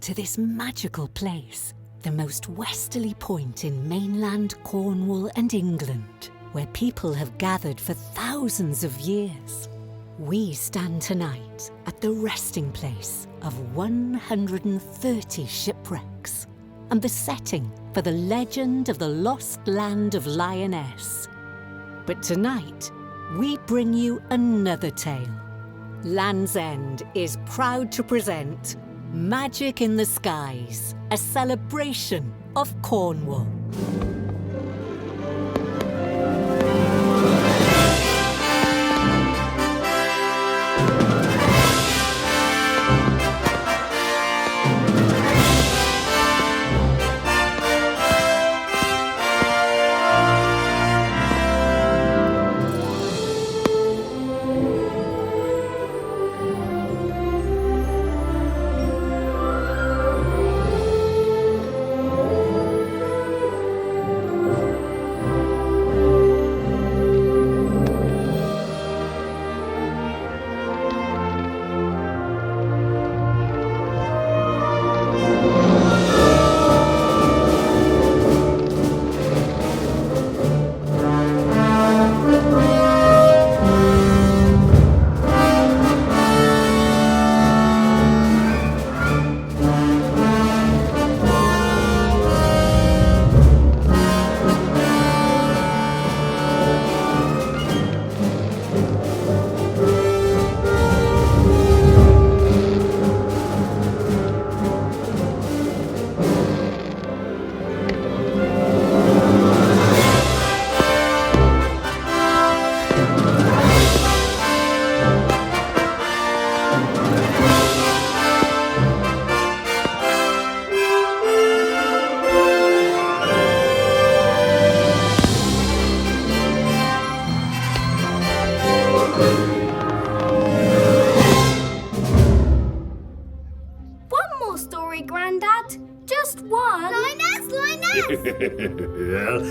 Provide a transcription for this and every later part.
to this magical place, the most westerly point in mainland Cornwall and England, where people have gathered for thousands of years. We stand tonight at the resting place of 130 shipwrecks and the setting for the legend of the lost land of Lioness. But tonight, we bring you another tale. Land's End is proud to present Magic in the Skies, a celebration of Cornwall.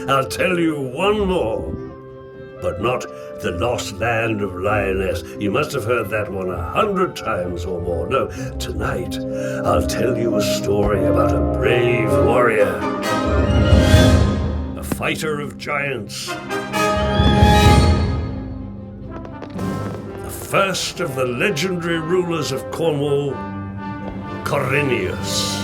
I'll tell you one more, but not the lost land of Lioness. You must have heard that one 100 times or more. No, tonight I'll tell you a story about a brave warrior, a fighter of giants, the first of the legendary rulers of Cornwall, Corinius.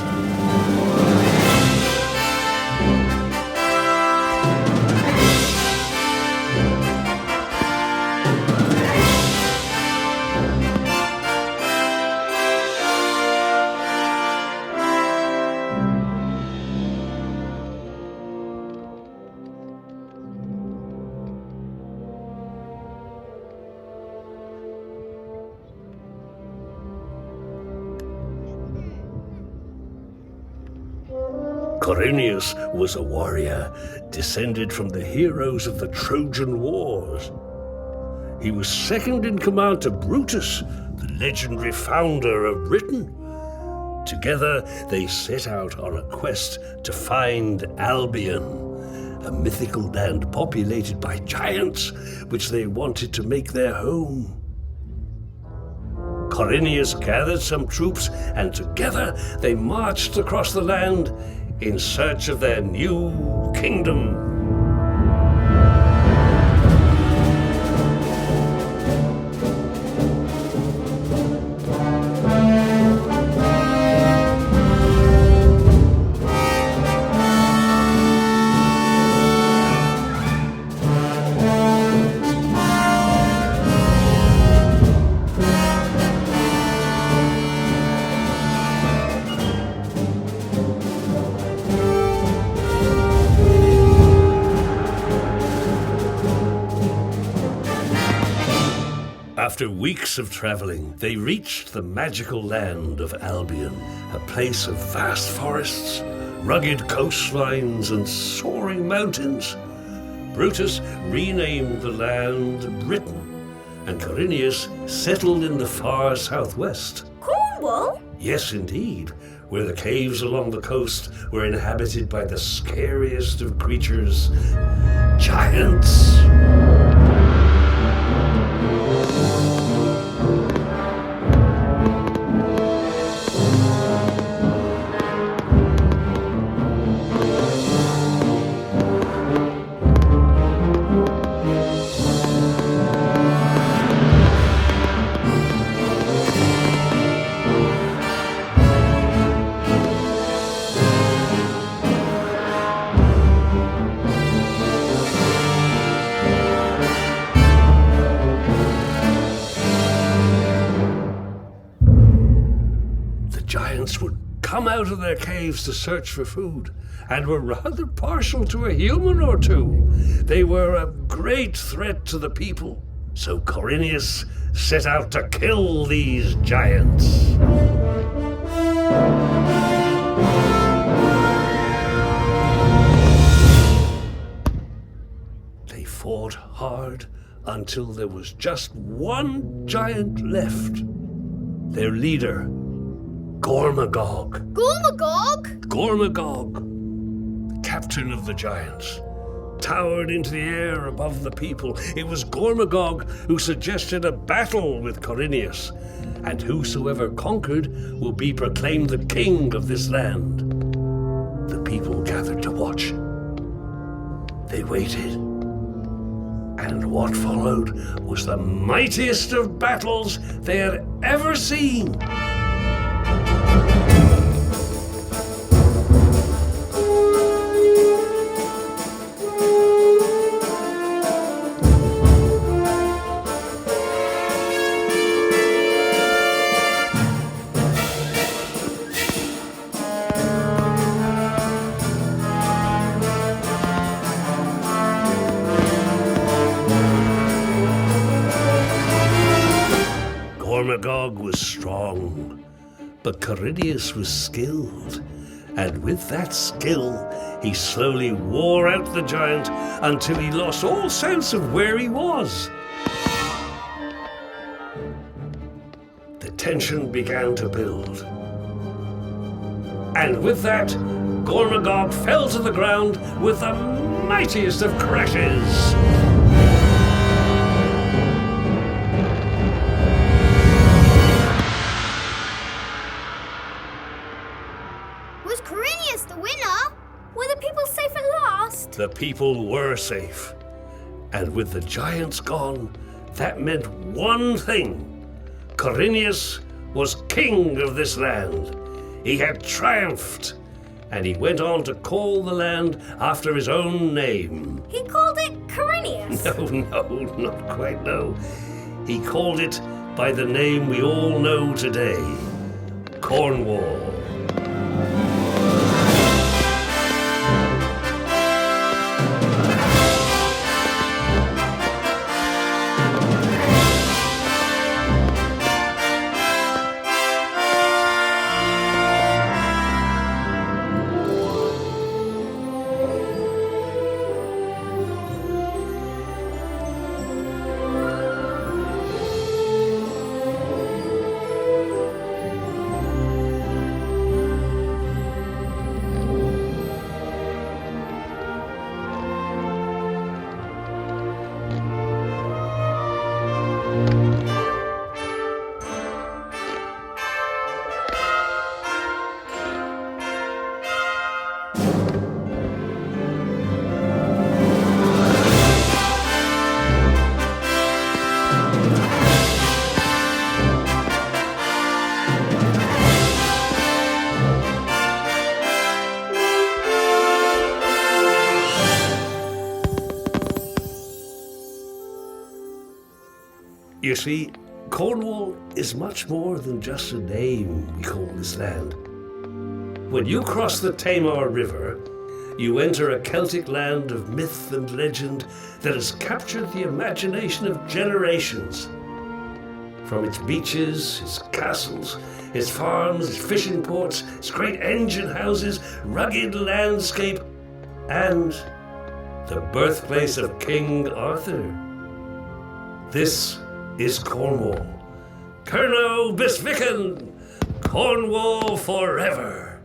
Corinius was a warrior descended from the heroes of the Trojan Wars. He was second in command to Brutus, the legendary founder of Britain. Together, they set out on a quest to find Albion, a mythical land populated by giants, which they wanted to make their home. Corinius gathered some troops, and together they marched across the land in search of their new kingdom. After weeks of traveling, they reached the magical land of Albion, a place of vast forests, rugged coastlines, and soaring mountains. Brutus renamed the land Britain, and Corinius settled in the far southwest. Cornwall? Yes, indeed, where the caves along the coast were inhabited by the scariest of creatures, giants. come out of their caves to search for food, and were rather partial to a human or two. They were a great threat to the people, so Corinius set out to kill these giants. They fought hard until there was just one giant left. Their leader, Gormagog. Gormagog? Gormagog, the captain of the giants, towered into the air above the people. It was Gormagog who suggested a battle with Corinius, and whosoever conquered will be proclaimed the king of this land. The people gathered to watch. They waited, and what followed was the mightiest of battles they had ever seen. Gormagog was strong, but Corinius was skilled, and with that skill, he slowly wore out the giant until he lost all sense of where he was. The tension began to build, and with that, Gormagog fell to the ground with the mightiest of crashes. Was Corinius the winner? Were the people safe at last? The people were safe. And with the giants gone, that meant one thing. Corinius was king of this land. He had triumphed, and he went on to call the land after his own name. He called it Corinius? No, not quite, no. He called it by the name we all know today, Cornwall. You see, Cornwall is much more than just a name we call this land. When you cross the Tamar River, you enter a Celtic land of myth and legend that has captured the imagination of generations. From its beaches, its castles, its farms, its fishing ports, its great engine houses, rugged landscape, and the birthplace of King Arthur. This is Cornwall. Kerno Bisviken, Cornwall forever.